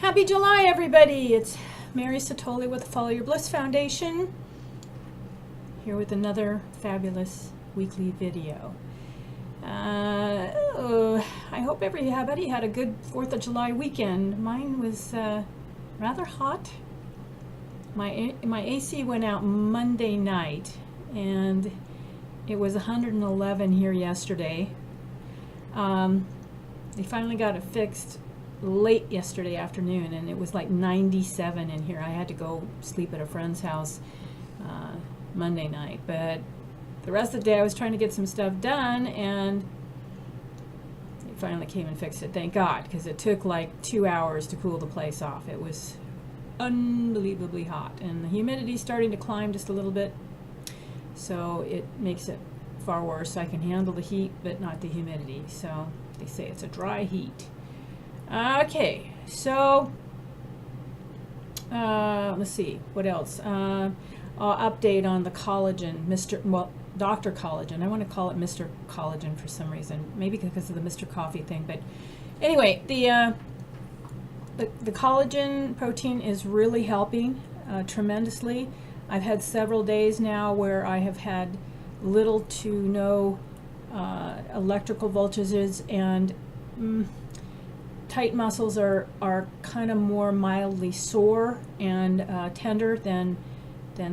Happy July, everybody! It's Mary Satoli with the Follow Your Bliss Foundation, here with another fabulous weekly video. I hope everybody had a good 4th of July weekend. Mine was rather hot. My AC went out Monday night, and it was 111 here yesterday. They finally got it fixed late yesterday afternoon, and it was like 97 in here. I had to go sleep at a friend's house Monday night, but the rest of the day I was trying to get some stuff done, and they finally came and fixed it. Thank God, because it took like 2 hours to cool the place off. It was unbelievably hot, and the humidity's starting to climb just a little bit, so it makes it far worse. I can handle the heat, but not the humidity, so they say it's a dry heat. Okay, so let's see, what else? Update on the collagen, Dr. Collagen. I want to call it Mr. Collagen for some reason, maybe because of the Mr. Coffee thing, but anyway, the collagen protein is really helping tremendously. I've had several days now where I have had little to no electrical voltages, and tight muscles are kind of more mildly sore and tender than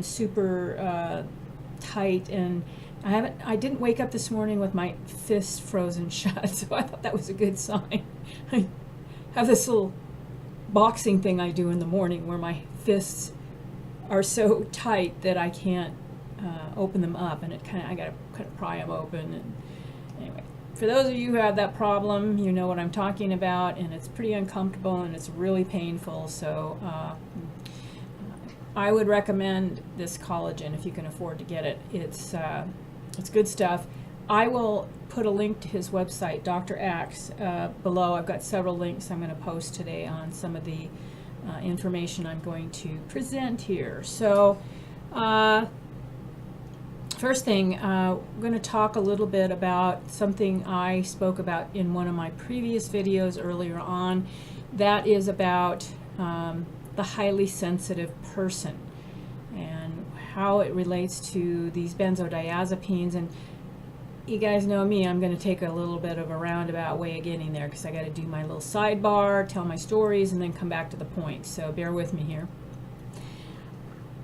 super tight. And I didn't wake up this morning with my fists frozen shut, so I thought that was a good sign. I have this little boxing thing I do in the morning where my fists are so tight that I can't open them up, and I gotta kind of pry them open. And anyway, for those of you who have that problem, you know what I'm talking about, and it's pretty uncomfortable and it's really painful. So I would recommend this collagen if you can afford to get it. It's good stuff. I will put a link to his website, Dr. Axe, below. I've got several links I'm going to post today on some of the information I'm going to present here. So first thing, I'm going to talk a little bit about something I spoke about in one of my previous videos earlier on. That is about the highly sensitive person and how it relates to these benzodiazepines. And you guys know me, I'm going to take a little bit of a roundabout way of getting there, because I got to do my little sidebar, tell my stories, and then come back to the point. So bear with me here.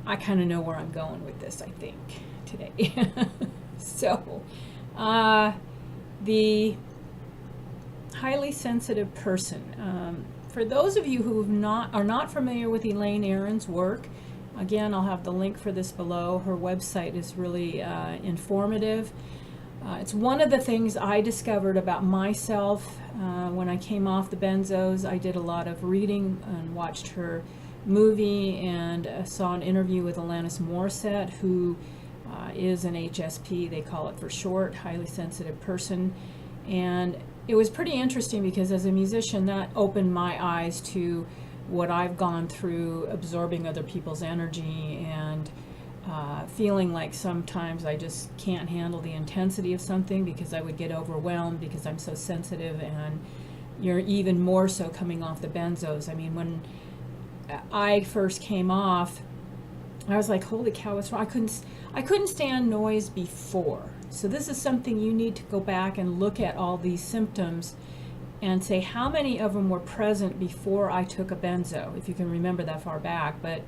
I kind of know where I'm going with this, I think, today. So the highly sensitive person. For those of you who are not familiar with Elaine Aron's work, again, I'll have the link for this below. Her website is really informative. It's one of the things I discovered about myself when I came off the benzos. I did a lot of reading and watched her movie, and saw an interview with Alanis Morissette, who is an HSP, they call it for short, highly sensitive person. And it was pretty interesting, because as a musician, that opened my eyes to what I've gone through, absorbing other people's energy, and feeling like sometimes I just can't handle the intensity of something, because I would get overwhelmed because I'm so sensitive. And you're even more so coming off the benzos. I mean, when I first came off, I was like, holy cow, what's wrong? I couldn't stand noise before. So this is something you need to go back and look at all these symptoms and say, how many of them were present before I took a benzo, if you can remember that far back. But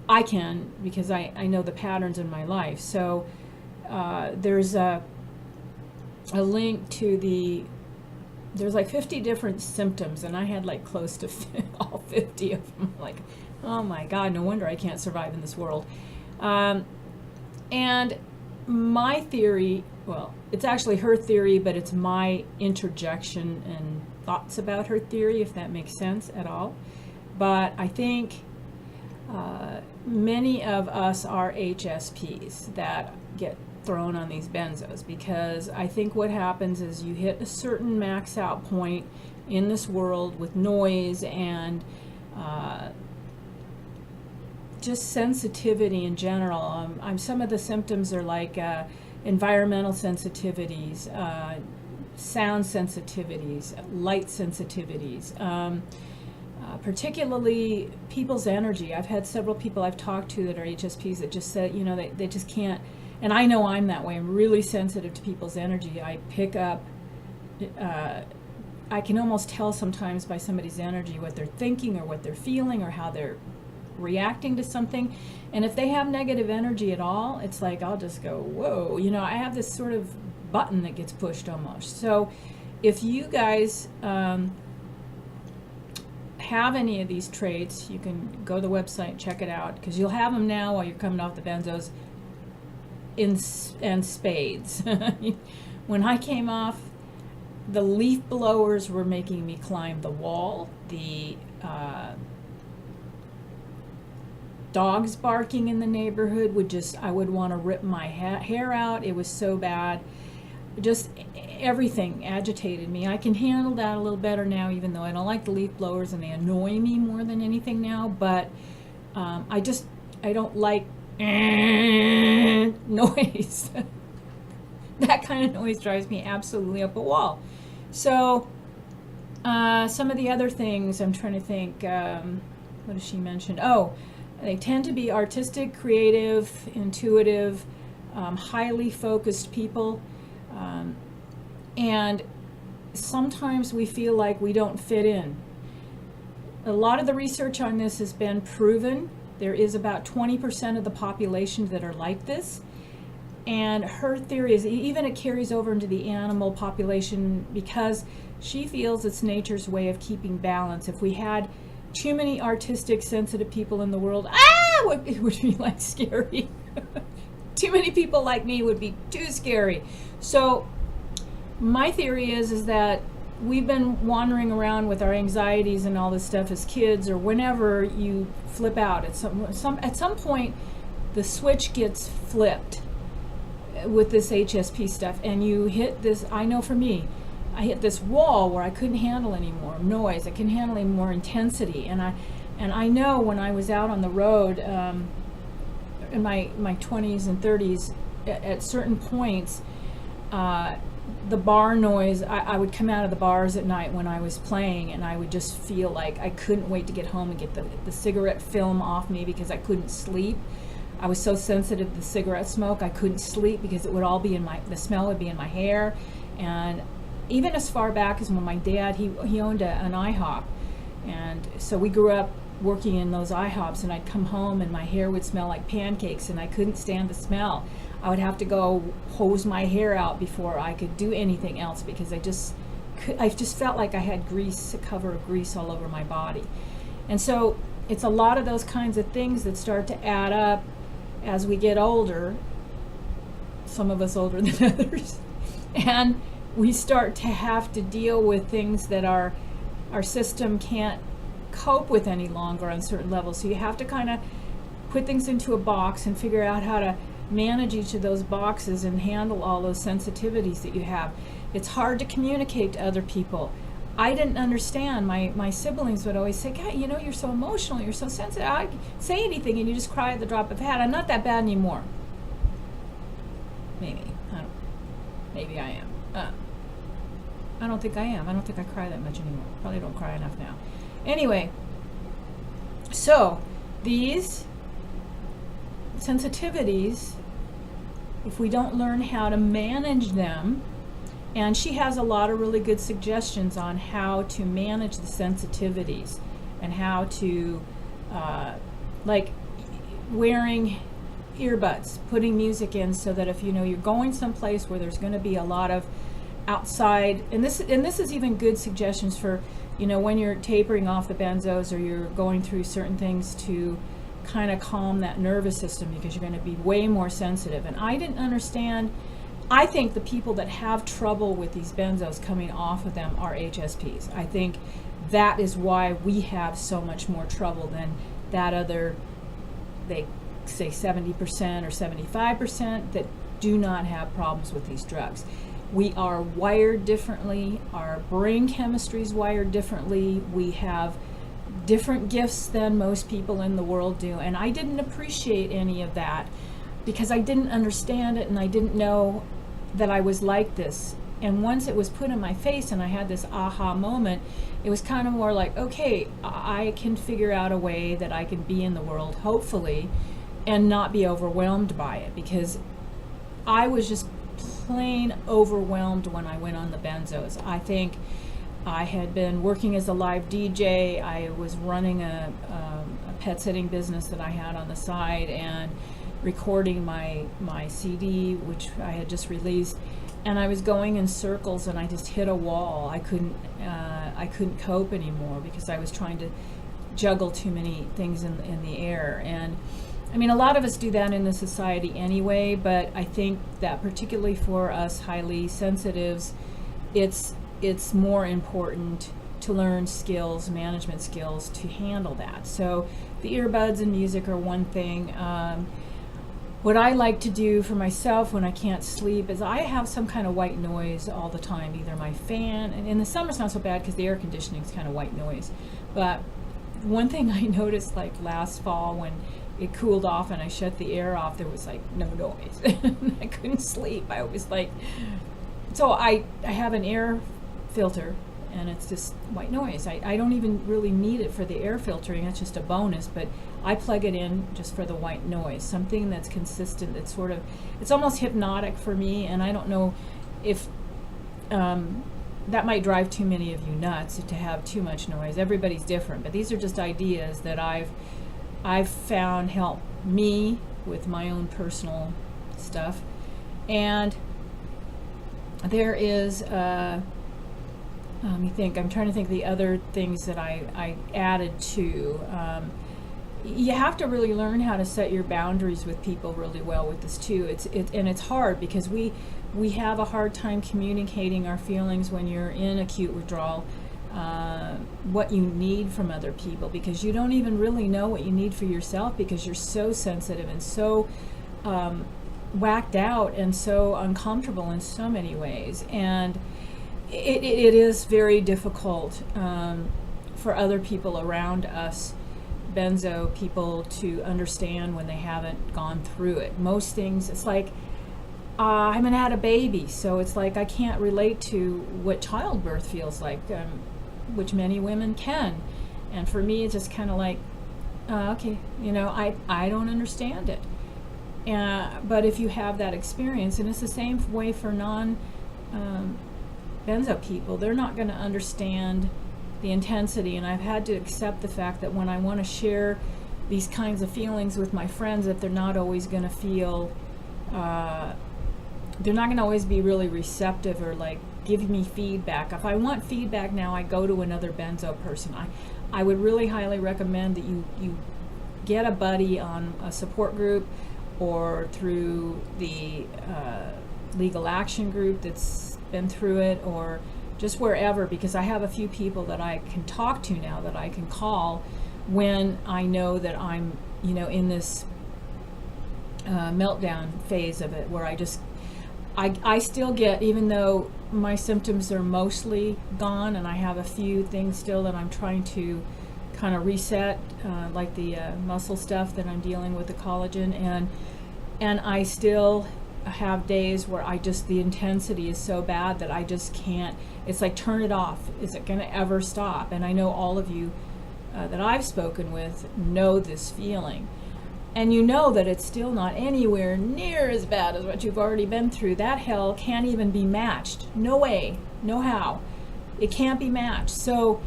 I can, because I know the patterns in my life. So there's a link to there's like 50 different symptoms, and I had like close to all 50 of them. Like, oh my God, no wonder I can't survive in this world. And my theory, well, it's actually her theory, but it's my interjection and thoughts about her theory, if that makes sense at all. But I think many of us are HSPs that get thrown on these benzos, because I think what happens is you hit a certain max out point in this world with noise and just sensitivity in general. Some of the symptoms are like environmental sensitivities, sound sensitivities, light sensitivities, particularly people's energy. I've had several people I've talked to that are HSPs that just said, they just can't, and I know I'm that way. I'm really sensitive to people's energy. I pick up, I can almost tell sometimes by somebody's energy what they're thinking or what they're feeling or how they're reacting to something. And if they have negative energy at all, it's like I'll just go, whoa, I have this sort of button that gets pushed almost. So if you guys have any of these traits, you can go to the website and check it out, because you'll have them now while you're coming off the benzos and spades. When I came off, the leaf blowers were making me climb the wall. The dogs barking in the neighborhood I would want to rip my hair out. It was so bad. Just everything agitated me. I can handle that a little better now, even though I don't like the leaf blowers and they annoy me more than anything now. But I don't like noise. That kind of noise drives me absolutely up a wall. So some of the other things I'm trying to think, what does she mention? Oh, they tend to be artistic, creative, intuitive, highly focused people. And sometimes we feel like we don't fit in. A lot of the research on this has been proven. There is about 20% of the population that are like this. And her theory is even it carries over into the animal population, because she feels it's nature's way of keeping balance. If we had too many artistic, sensitive people in the world, it would be like scary. Too many people like me would be too scary. So my theory is that we've been wandering around with our anxieties and all this stuff as kids, or whenever you flip out. At some point, the switch gets flipped with this HSP stuff, and you hit this. I know for me, I hit this wall where I couldn't handle any more noise. I couldn't handle any more intensity, and I know when I was out on the road in my 20s and 30s, at certain points, the bar noise, I would come out of the bars at night when I was playing, and I would just feel like I couldn't wait to get home and get the cigarette film off me, because I couldn't sleep. I was so sensitive to the cigarette smoke, I couldn't sleep because it would all be the smell would be in my hair. And even as far back as when my dad, he owned an IHOP, and so we grew up working in those IHOPs, and I'd come home and my hair would smell like pancakes, and I couldn't stand the smell. I would have to go hose my hair out before I could do anything else, because I just felt like I had a cover of grease all over my body. And so it's a lot of those kinds of things that start to add up as we get older, some of us older than others, and we start to have to deal with things that our system can't cope with any longer on certain levels. So you have to kind of put things into a box and figure out how to manage each of those boxes and handle all those sensitivities that you have. It's hard to communicate to other people. I didn't understand. My siblings would always say, God, you're so emotional, you're so sensitive. I say anything and you just cry at the drop of a hat. I'm not that bad anymore. Maybe. Maybe I am. I don't think I am. I don't think I cry that much anymore. Probably don't cry enough now. Anyway, so these sensitivities, if we don't learn how to manage them, and she has a lot of really good suggestions on how to manage the sensitivities and how to, like wearing earbuds, putting music in, so that if you're going someplace where there's going to be a lot of outside, and this is even good suggestions for when you're tapering off the benzos, or you're going through certain things to kind of calm that nervous system, because you're going to be way more sensitive. And I didn't understand. I think the people that have trouble with these benzos coming off of them are HSPs. I think that is why we have so much more trouble than that other, they say 70% or 75% that do not have problems with these drugs. We are wired differently. Our brain chemistry is wired differently. We have different gifts than most people in the world do. And I didn't appreciate any of that because I didn't understand it, and I didn't know that I was like this. And once it was put in my face and I had this aha moment, it was kind of more like, okay, I can figure out a way that I can be in the world, hopefully, and not be overwhelmed by it, because I was just plain overwhelmed when I went on the Benzos. I think I had been working as a live DJ. I was running a pet sitting business that I had on the side, and recording my CD, which I had just released, and I was going in circles, and I just hit a wall. I couldn't cope anymore because I was trying to juggle too many things in the air. And I mean, a lot of us do that in the society anyway, but I think that particularly for us highly sensitives, it's more important to learn skills, management skills, to handle that. So the earbuds and music are one thing. What I like to do for myself when I can't sleep is I have some kind of white noise all the time, either my fan, and in the summer it's not so bad because the air conditioning is kind of white noise. But one thing I noticed, like last fall when it cooled off and I shut the air off, there was like no noise. I couldn't sleep. I was like, so I have an air filter, and it's just white noise. I don't even really need it for the air filtering, it's just a bonus, but I plug it in just for the white noise, something that's consistent, that's sort of, it's almost hypnotic for me. And I don't know if that might drive too many of you nuts to have too much noise. Everybody's different, but these are just ideas that I've found help me with my own personal stuff. And there is let me think. I'm trying to think the other things that I added to. You have to really learn how to set your boundaries with people really well with this too. And it's hard because we have a hard time communicating our feelings when you're in acute withdrawal, what you need from other people, because you don't even really know what you need for yourself, because you're so sensitive and so whacked out and so uncomfortable in so many ways. And it is very difficult for other people around us, benzo people, to understand when they haven't gone through it. Most things, it's like, I haven't had a baby, so it's like I can't relate to what childbirth feels like, which many women can. And for me, it's just kind of like, okay, I don't understand it. But if you have that experience, and it's the same way for benzo people, they're not going to understand the intensity. And I've had to accept the fact that when I want to share these kinds of feelings with my friends, that they're not always going to feel, they're not going to always be really receptive or like give me feedback. If I want feedback now, I go to another benzo person. I would really highly recommend that you get a buddy on a support group, or through the legal action group that's been through it, or just wherever, because I have a few people that I can talk to now, that I can call when I know that I'm in this meltdown phase of it, where I still get, even though my symptoms are mostly gone and I have a few things still that I'm trying to kind of reset, like the muscle stuff that I'm dealing with, the collagen, and I still have days where the intensity is so bad that I just can't. It's like, turn it off. Is it going to ever stop? And I know all of you that I've spoken with know this feeling. And you know that it's still not anywhere near as bad as what you've already been through. That hell can't even be matched. No way, no how. It can't be matched. So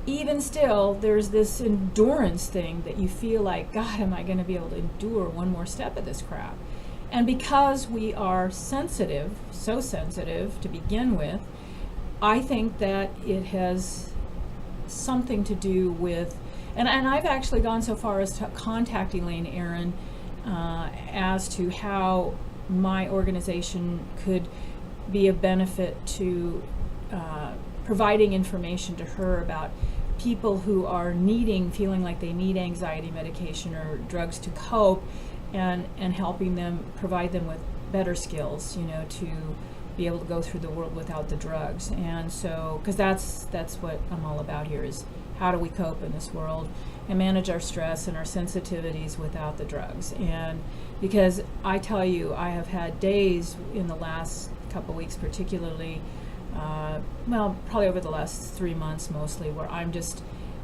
even still, there's this endurance thing that you feel like, God, am I going to be able to endure one more step of this crap? And because we are sensitive, so sensitive to begin with, I think that it has something to do with, and I've actually gone so far as to contact Elaine, Aron, as to how my organization could be of benefit to providing information to her about people who are feeling like they need anxiety medication or drugs to cope, and helping them, provide them with better skills, to be able to go through the world without the drugs. And so, because that's what I'm all about here, is how do we cope in this world and manage our stress and our sensitivities without the drugs. And because I tell you, I have had days in the last couple weeks particularly, well, probably over the last 3 months mostly, where I'm just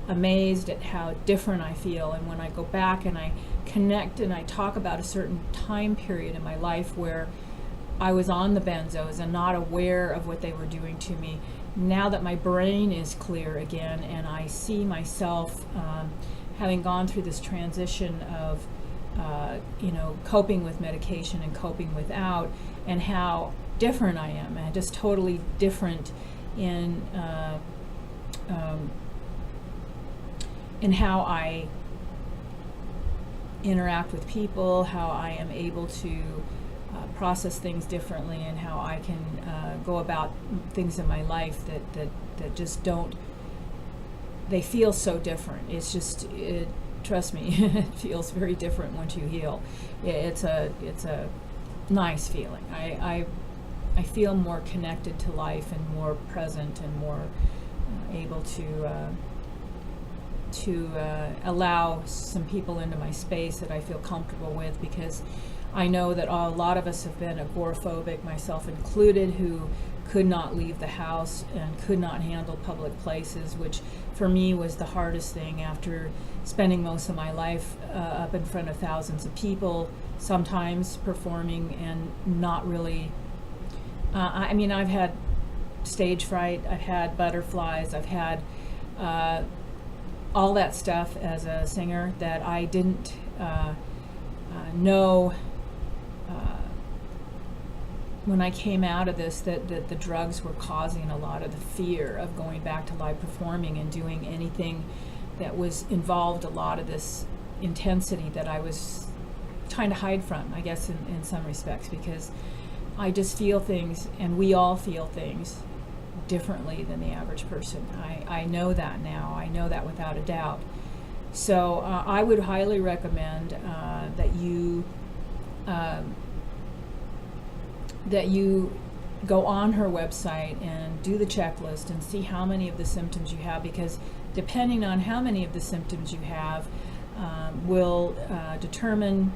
amazed at how different I feel. And when I go back and I connect and I talk about a certain time period in my life where I was on the benzos and not aware of what they were doing to me, now that my brain is clear again and I see myself having gone through this transition of coping with medication and coping without, and how different I am, and just totally different in how I interact with people, how I am able to process things differently, and how I can go about things in my life that just don't, they feel so different. It's just, trust me, it feels very different once you heal. It's a nice feeling. I feel more connected to life and more present and more able to allow some people into my space that I feel comfortable with, because I know that a lot of us have been agoraphobic, myself included, who could not leave the house and could not handle public places, which for me was the hardest thing after spending most of my life up in front of thousands of people, sometimes performing and not really. I mean, I've had stage fright, I've had butterflies, I've had all that stuff as a singer that I didn't know when I came out of this, that the drugs were causing a lot of the fear of going back to live performing and doing anything that was involved a lot of this intensity that I was trying to hide from, I guess, in some respects, because I just feel things, and we all feel things differently than the average person. I know that now. I know that without a doubt. So I would highly recommend that you go on her website and do the checklist and see how many of the symptoms you have, because depending on how many of the symptoms you have will determine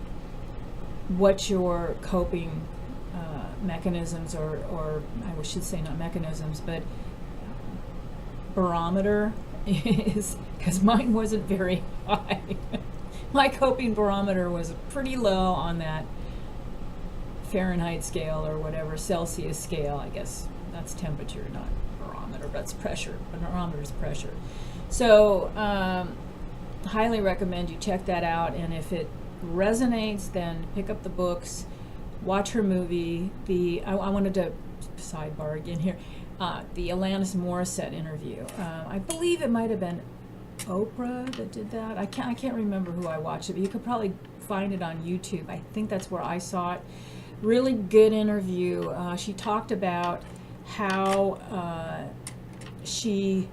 what your coping mechanisms, or I should say not mechanisms, but barometer is, because mine wasn't very high. My coping barometer was pretty low on that Fahrenheit scale, or whatever, Celsius scale. I guess that's temperature, not barometer, that's pressure. Barometer is pressure. So highly recommend you check that out, and if it resonates, then pick up the books, watch her movie. I wanted to sidebar again here, the Alanis Morissette interview. I believe it might have been Oprah that did that. I can't remember who I watched it, but you could probably find it on YouTube. I think that's where I saw it. Really good interview. She talked about how she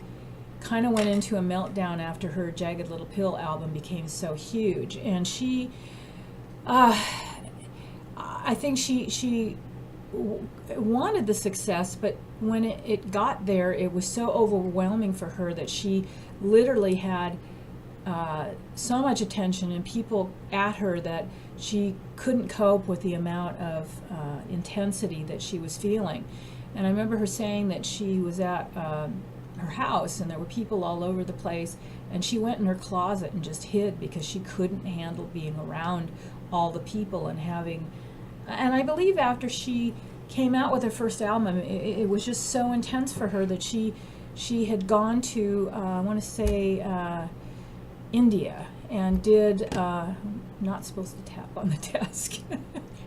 kind of went into a meltdown after her Jagged Little Pill album became so huge, and she I think she wanted the success, but when it got there, it was so overwhelming for her that she literally had so much attention and people at her that she couldn't cope with the amount of intensity that she was feeling. And I remember her saying that she was at her house and there were people all over the place, and she went in her closet and just hid because she couldn't handle being around all the people and having. And I believe after she came out with her first album, it was just so intense for her that she had gone to I want to say India, and did not supposed to tap on the desk.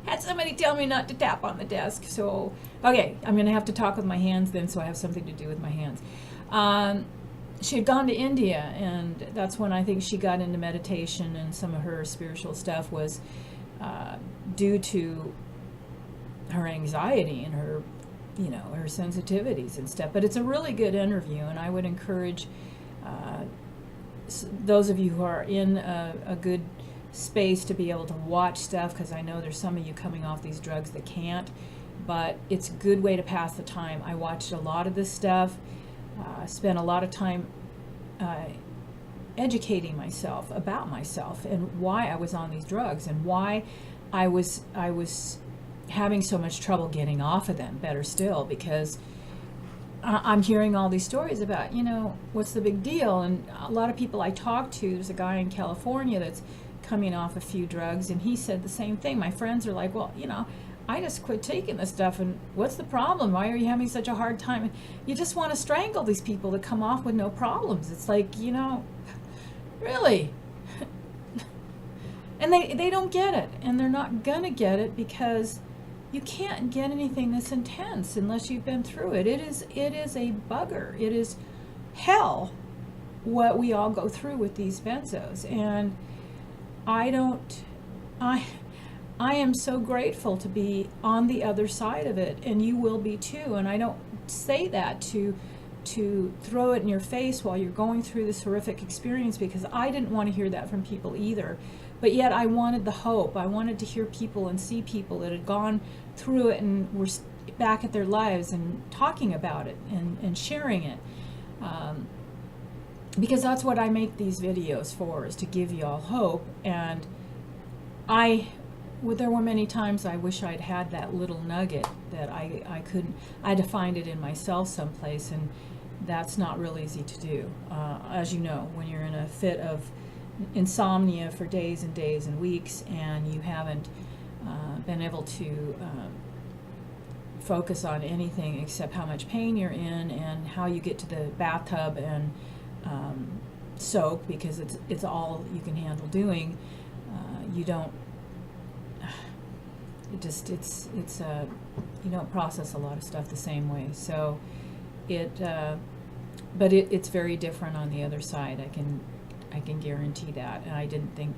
Had somebody tell me not to tap on the desk. So okay, I'm gonna have to talk with my hands then, so I have something to do with my hands. She had gone to India, and that's when I think she got into meditation, and some of her spiritual stuff was due to her anxiety and her, her sensitivities and stuff. But it's a really good interview, and I would encourage those of you who are in a good space to be able to watch stuff, because I know there's some of you coming off these drugs that can't, but it's a good way to pass the time. I watched a lot of this stuff, spent a lot of time educating myself about myself and why I was on these drugs and why I was having so much trouble getting off of them, better still, because I'm hearing all these stories about, what's the big deal? And a lot of people I talk to, there's a guy in California that's coming off a few drugs, and he said the same thing. My friends are like, well, I just quit taking this stuff, and what's the problem? Why are you having such a hard time? You just want to strangle these people that come off with no problems. It's like, really? And they don't get it, and they're not gonna get it, because you can't get anything this intense unless you've been through it. It is a bugger. It is hell what we all go through with these benzos. And I am so grateful to be on the other side of it, and you will be too. And I don't say that to throw it in your face while you're going through this horrific experience, because I didn't want to hear that from people either. But yet I wanted the hope. I wanted to hear people and see people that had gone through it and were back at their lives and talking about it and sharing it. Because that's what I make these videos for, is to give you all hope. And there were many times I wish I'd had that little nugget that I couldn't. I had to find it in myself someplace, and that's not real easy to do. As you know, when you're in a fit of insomnia for days and days and weeks, and you haven't been able to focus on anything except how much pain you're in and how you get to the bathtub and soak, because it's all you can handle doing. You don't. You don't process a lot of stuff the same way. So but it's very different on the other side. I can guarantee that. And I didn't think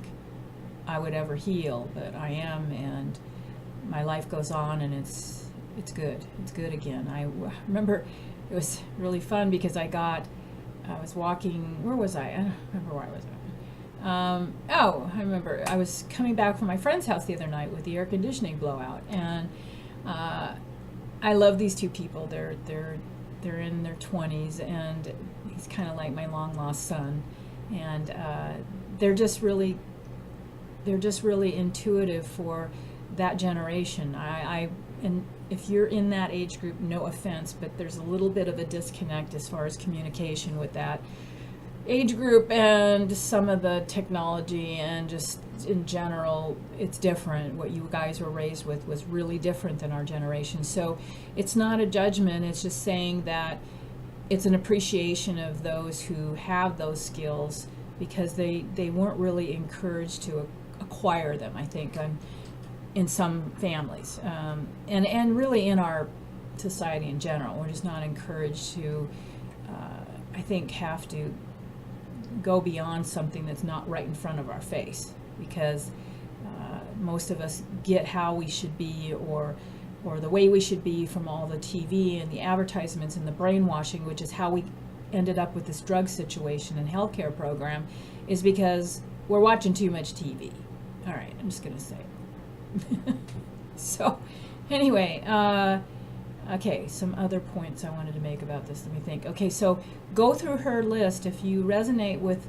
I would ever heal, but I am, and my life goes on, and it's good. It's good again. I remember it was really fun because I was walking, where was I? I don't remember where I was. I remember I was coming back from my friend's house the other night with the air conditioning blowout, and I love these two people. They're in their 20s, and he's kind of like my long lost son, and they're just really intuitive for that generation. And if you're in that age group, no offense, but there's a little bit of a disconnect as far as communication with that age group, and some of the technology, and just in general, it's different. What you guys were raised with was really different than our generation. So it's not a judgment, it's just saying that it's an appreciation of those who have those skills, because they weren't really encouraged to acquire them, I think, in some families, and really in our society in general. We're just not encouraged to, I think, have to go beyond something that's not right in front of our face, because most of us get how we should be, or the way we should be, from all the TV and the advertisements and the brainwashing, which is how we ended up with this drug situation and healthcare program, is because we're watching too much TV. All right, I'm just gonna say it. So anyway, okay, some other points I wanted to make about this. Let me think. Okay, so go through her list. If you resonate with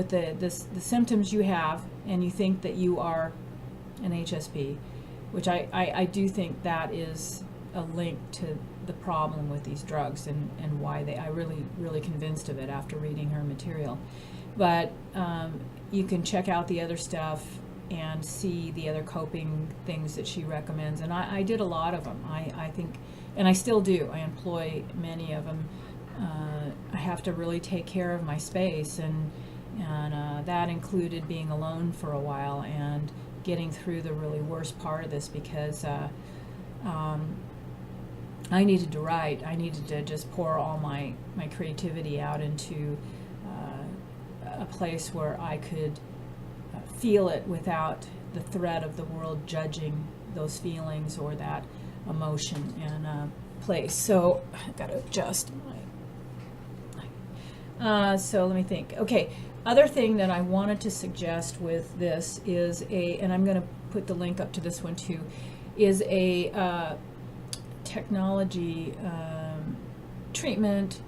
the symptoms you have, and you think that you are an HSP, which I do think that is a link to the problem with these drugs, and why I really convinced of it after reading her material. But you can check out the other stuff and see the other coping things that she recommends. And I did a lot of them. I think, and I still do. I employ many of them. I have to really take care of my space, and that included being alone for a while and getting through the really worst part of this, because I needed to write. I needed to just pour all my creativity out into a place where I could feel it without the threat of the world judging those feelings or that emotion in a place. So I've got to adjust so let me think. Okay, other thing that I wanted to suggest with this is and I'm going to put the link up to this one too, is a technology treatment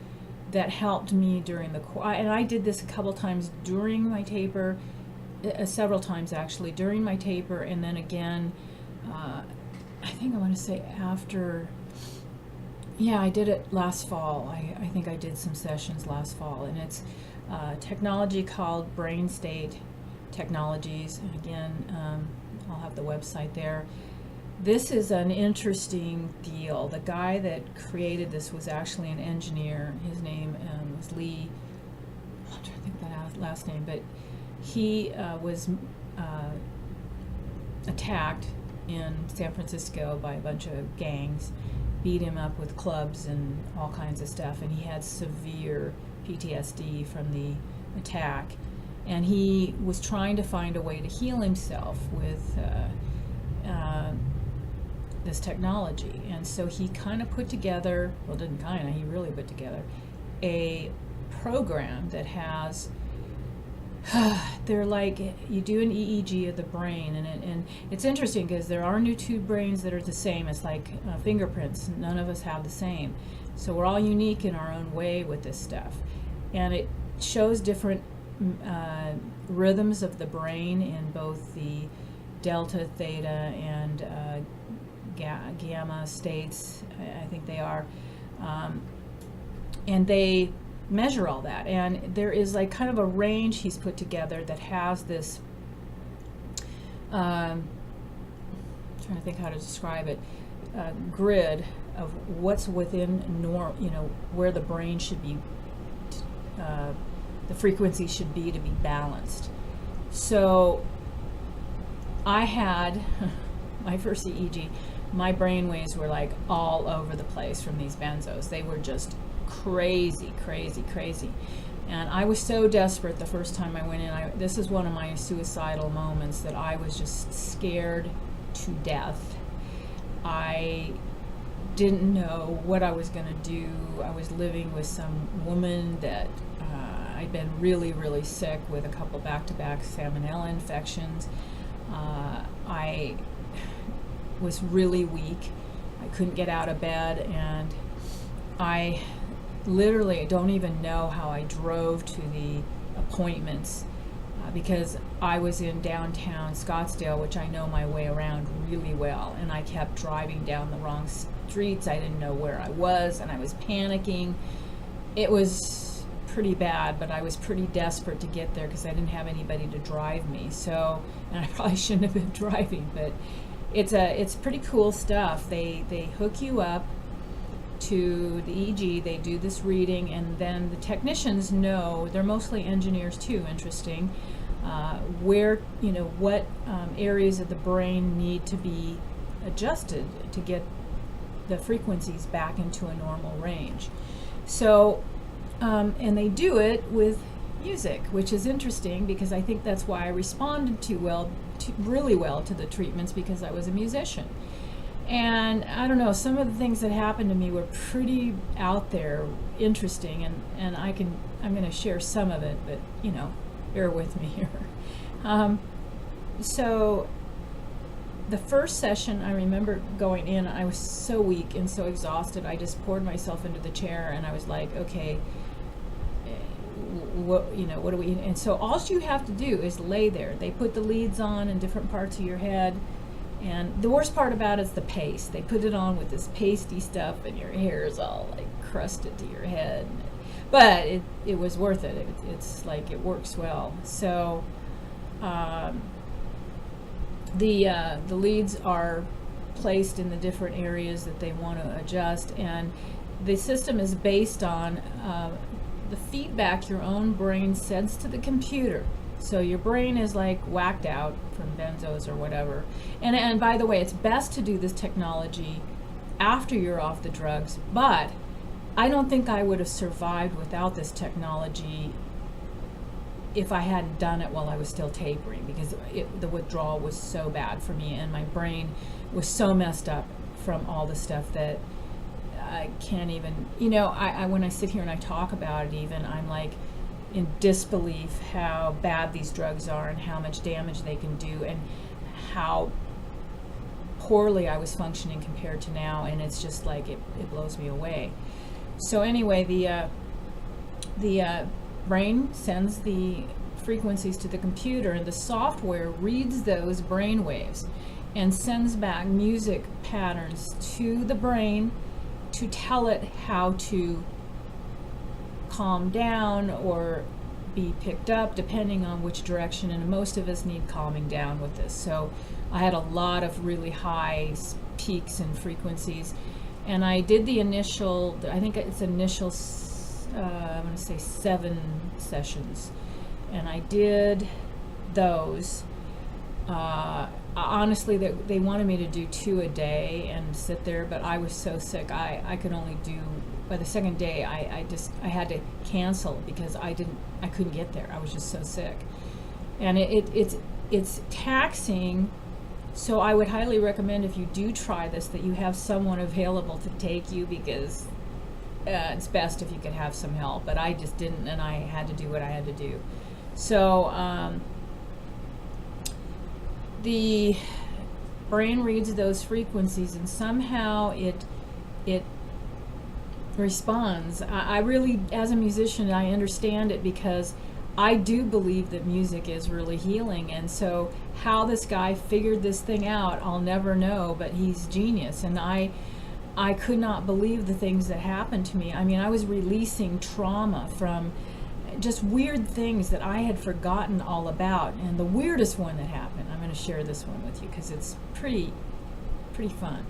that helped me during and I did this a couple times during my taper, several times actually during my taper, and then again think I want to say after, yeah, I did it last fall. I think I did some sessions last fall, and it's technology called Brain State Technologies. And again, I'll have the website there. This is an interesting deal. The guy that created this was actually an engineer. His name was Lee. I'm trying to think of the last name, but he was attacked in San Francisco by a bunch of gangs, beat him up with clubs and all kinds of stuff, and he had severe PTSD from the attack. And he was trying to find a way to heal himself with this technology. And so he kind of put together, well, didn't kind of, he really put together a program that has, they're like, you do an EEG of the brain, and it's interesting because there are new two brains that are the same. It's like fingerprints. None of us have the same. So we're all unique in our own way with this stuff. And it shows different rhythms of the brain in both the delta, theta, and gamma states, I think they are. And they measure all that. And there is like kind of a range he's put together that has this, trying to think how to describe it, grid of what's within where the brain should be, the frequency should be to be balanced. So I had my first EEG, my brain waves were like all over the place from these benzos. They were just crazy, crazy, crazy. And I was so desperate the first time I went in. This is one of my suicidal moments that I was just scared to death. I didn't know what I was going to do. I was living with some woman that I'd been really, really sick with a couple back-to-back salmonella infections. I was really weak. I couldn't get out of bed, and I literally don't even know how I drove to the appointments because I was in downtown Scottsdale, which I know my way around really well, and I kept driving down the wrong streets. I didn't know where I was, and I was panicking. It was pretty bad, but I was pretty desperate to get there because I didn't have anybody to drive me. So, and I probably shouldn't have been driving, but it's pretty cool stuff. They hook you up to the EEG, they do this reading, and then the technicians know, they're mostly engineers too, interesting, where, what areas of the brain need to be adjusted to get the frequencies back into a normal range. So, and they do it with music, which is interesting because I think that's why I responded really well to the treatments, because I was a musician. And I don't know, some of the things that happened to me were pretty out there, interesting, and I'm going to share some of it, but bear with me here. So the first session, I remember going in, I was so weak and so exhausted, I just poured myself into the chair, and I was like, okay, what do we, and so all you have to do is lay there. They put the leads on in different parts of your head. And the worst part about it is the paste. They put it on with this pasty stuff, and your hair is all like crusted to your head. But it was worth it. It's like it works well. So the leads are placed in the different areas that they want to adjust, and the system is based on the feedback your own brain sends to the computer. So your brain is like whacked out from benzos or whatever. And by the way, it's best to do this technology after you're off the drugs, but I don't think I would have survived without this technology if I hadn't done it while I was still tapering, because the withdrawal was so bad for me, and my brain was so messed up from all the stuff that I can't even, I when I sit here and I talk about it even, I'm like in disbelief how bad these drugs are and how much damage they can do and how poorly I was functioning compared to now, and it's just like it blows me away. So anyway, the brain sends the frequencies to the computer, and the software reads those brain waves, and sends back music patterns to the brain to tell it how to calm down or be picked up, depending on which direction, and most of us need calming down with this. So I had a lot of really high peaks and frequencies, and I did the initial, I think it's initial, I'm going to say 7 sessions, and I did those. Honestly, they wanted me to do 2 a day and sit there, but I was so sick, I could only do, by the second day, I had to cancel because I couldn't get there. I was just so sick. And it's taxing, so I would highly recommend, if you do try this, that you have someone available to take you, because it's best if you could have some help, but I just didn't, and I had to do what I had to do. So the brain reads those frequencies, and somehow it responds. I really, as a musician, I understand it, because I do believe that music is really healing, and so how this guy figured this thing out, I'll never know, but he's genius. And I could not believe the things that happened to me. I mean, I was releasing trauma from just weird things that I had forgotten all about. And the weirdest one that happened, I'm going to share this one with you because it's pretty fun.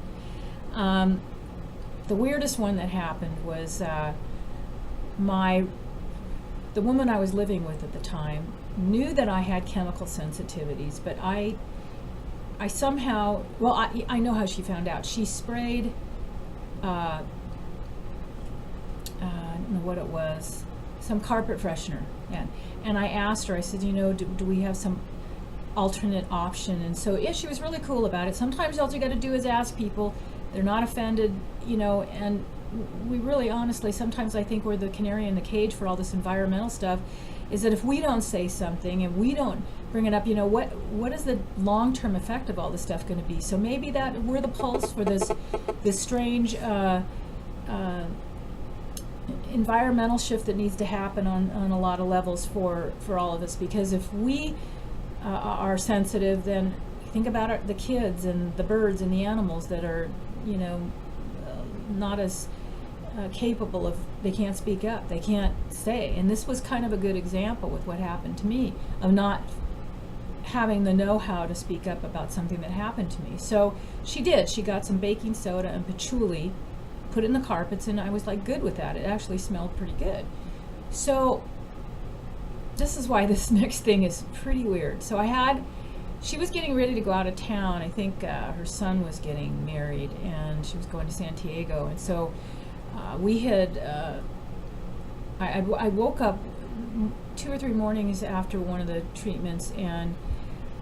The weirdest one that happened was the woman I was living with at the time knew that I had chemical sensitivities, but I somehow, well, I know how she found out. She sprayed, I don't know what it was, some carpet freshener. And I asked her, I said, do we have some alternate option? And so, yeah, she was really cool about it. Sometimes all you got to do is ask people. They're not offended, and we really, honestly, sometimes I think we're the canary in the cage for all this environmental stuff, is that if we don't say something and we don't bring it up, what is the long-term effect of all this stuff going to be? So maybe that we're the pulse for this strange environmental shift that needs to happen on a lot of levels for all of us. Because if we are sensitive, then think about the kids and the birds and the animals that are, not as capable of, they can't speak up, they can't say. And this was kind of a good example with what happened to me, of not having the know-how to speak up about something that happened to me. So she got some baking soda and patchouli, put it in the carpets, and I was like good with that. It actually smelled pretty good. So this is why this next thing is pretty weird. So she was getting ready to go out of town. I think her son was getting married, and she was going to San Diego. And so we had, I woke up 2 or 3 mornings after one of the treatments, and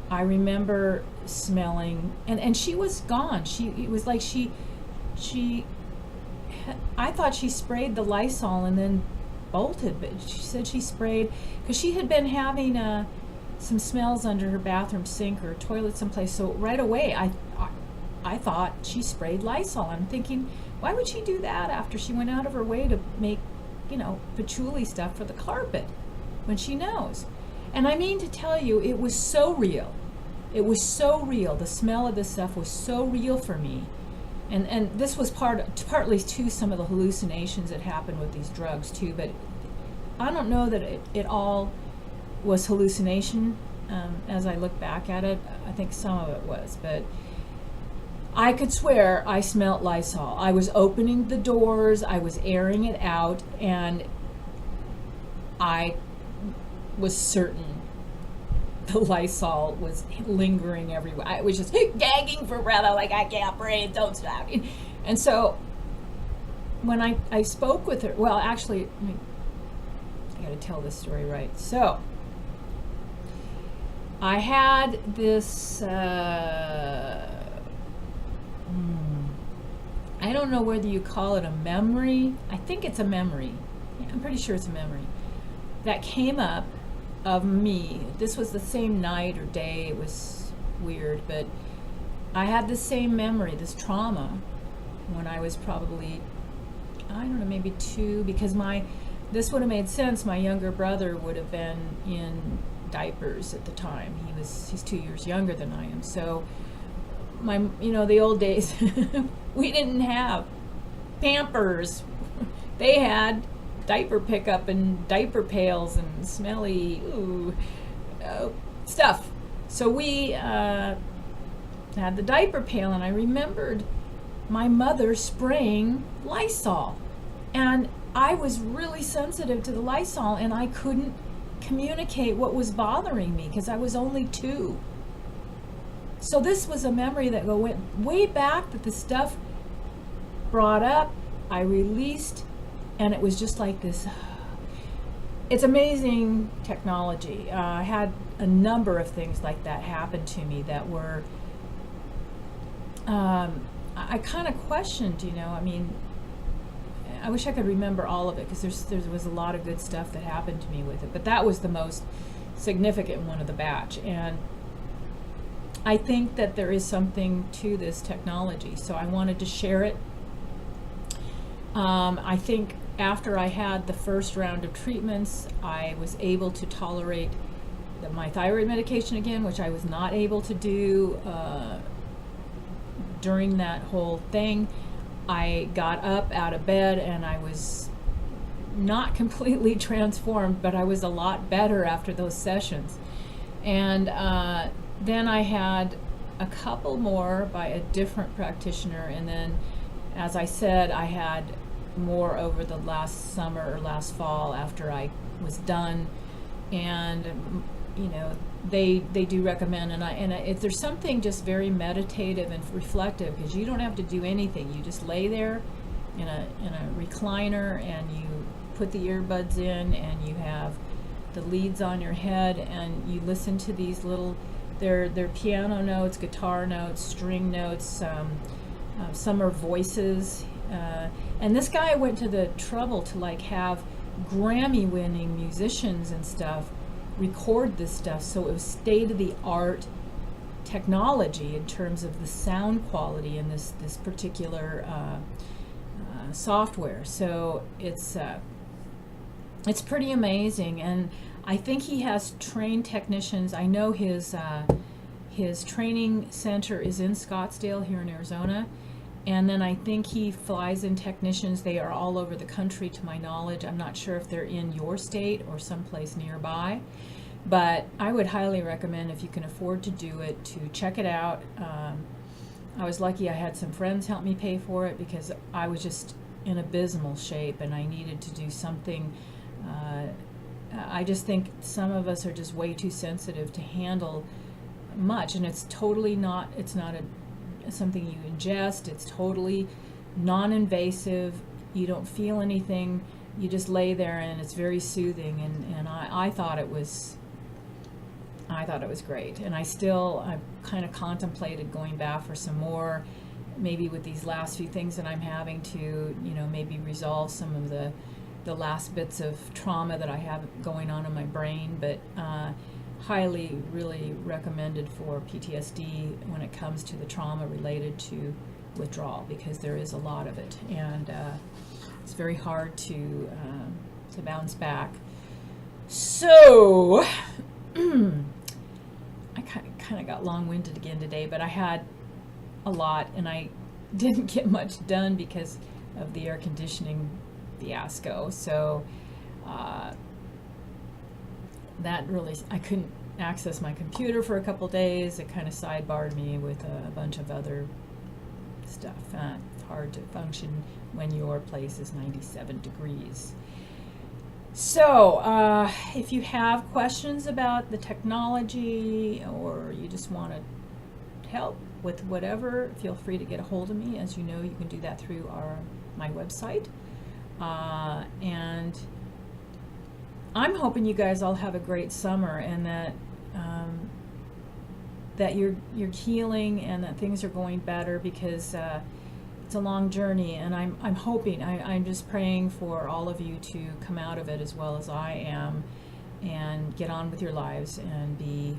I remember smelling, and she was gone. It was like I thought she sprayed the Lysol and then bolted, but she said she sprayed, because she had been having some smells under her bathroom sink or toilet someplace. So right away, I thought she sprayed Lysol. I'm thinking, why would she do that after she went out of her way to make, patchouli stuff for the carpet when she knows? And I mean to tell you, it was so real. It was so real. The smell of this stuff was so real for me. And this was partly too some of the hallucinations that happened with these drugs too. But I don't know that it all was hallucination. As I look back at it, I think some of it was, but I could swear I smelt Lysol. I was opening the doors, I was airing it out, and I was certain the Lysol was lingering everywhere. I was just gagging for breath. I'm like, I can't breathe, don't stop. And so when I spoke with her, well, actually, I got to tell this story right. So I had this, I don't know whether you call it a memory. I think it's a memory. Yeah, I'm pretty sure it's a memory that came up of me. This was the same night or day. It was weird, but I had the same memory, this trauma, when I was probably, I don't know, maybe 2, because this would have made sense. My younger brother would have been in diapers at the time. He's 2 years younger than I am. So the old days, we didn't have Pampers. They had diaper pickup and diaper pails and smelly stuff. So we had the diaper pail, and I remembered my mother spraying Lysol. And I was really sensitive to the Lysol, and I couldn't communicate what was bothering me because I was only 2. So this was a memory that went way back, that the stuff brought up, I released, and it was just like this. It's amazing technology. I had a number of things like that happen to me that were, I kind of questioned, I mean, I wish I could remember all of it, because there was a lot of good stuff that happened to me with it, but that was the most significant one of the batch. And I think that there is something to this technology, so I wanted to share it. I think after I had the first round of treatments, I was able to tolerate my thyroid medication again, which I was not able to do during that whole thing. I got up out of bed, and I was not completely transformed, but I was a lot better after those sessions. And then I had a couple more by a different practitioner, and then, as I said, I had more over the last summer or last fall after I was done. And they do recommend, and if there's something just very meditative and reflective, because you don't have to do anything. You just lay there in a recliner, and you put the earbuds in, and you have the leads on your head, and you listen to these little, they're piano notes, guitar notes, string notes, some are voices, and this guy went to the trouble to have Grammy-winning musicians and stuff record this stuff, so it was state-of-the-art technology in terms of the sound quality in this particular software. So it's pretty amazing, and I think he has trained technicians. I know his training center is in Scottsdale here in Arizona, and then I think he flies in technicians. They are all over the country, to my knowledge. I'm not sure if they're in your state or someplace nearby, but I would highly recommend, if you can afford to do it, to check it out. I was lucky I had some friends help me pay for it, because I was just in abysmal shape and I needed to do something. I just think some of us are just way too sensitive to handle much, and it's totally not, it's not something you ingest. It's totally non-invasive. You don't feel anything. You just lay there, and it's very soothing, and I thought it was great. And I kind of contemplated going back for some more, maybe with these last few things that I'm having to, maybe resolve some of the last bits of trauma that I have going on in my brain. But highly, really recommended for PTSD when it comes to the trauma related to withdrawal, because there is a lot of it, and it's very hard to bounce back. So I kind of got long-winded again today, but I had a lot, and I didn't get much done because of the air conditioning fiasco. So that really, I couldn't access my computer for a couple days. It kind of sidebarred me with a bunch of other stuff. It's hard to function when your place is 97 degrees. So if you have questions about the technology, or you just want to help with whatever, feel free to get a hold of me. As you know, you can do that through my website. And I'm hoping you guys all have a great summer, and that you're healing, and that things are going better, because it's a long journey, and I'm hoping, I'm just praying for all of you to come out of it as well as I am, and get on with your lives and be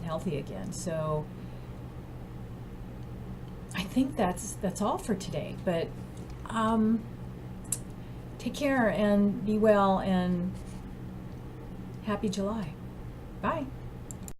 healthy again. So I think that's all for today. But take care and be well, and happy July. Bye.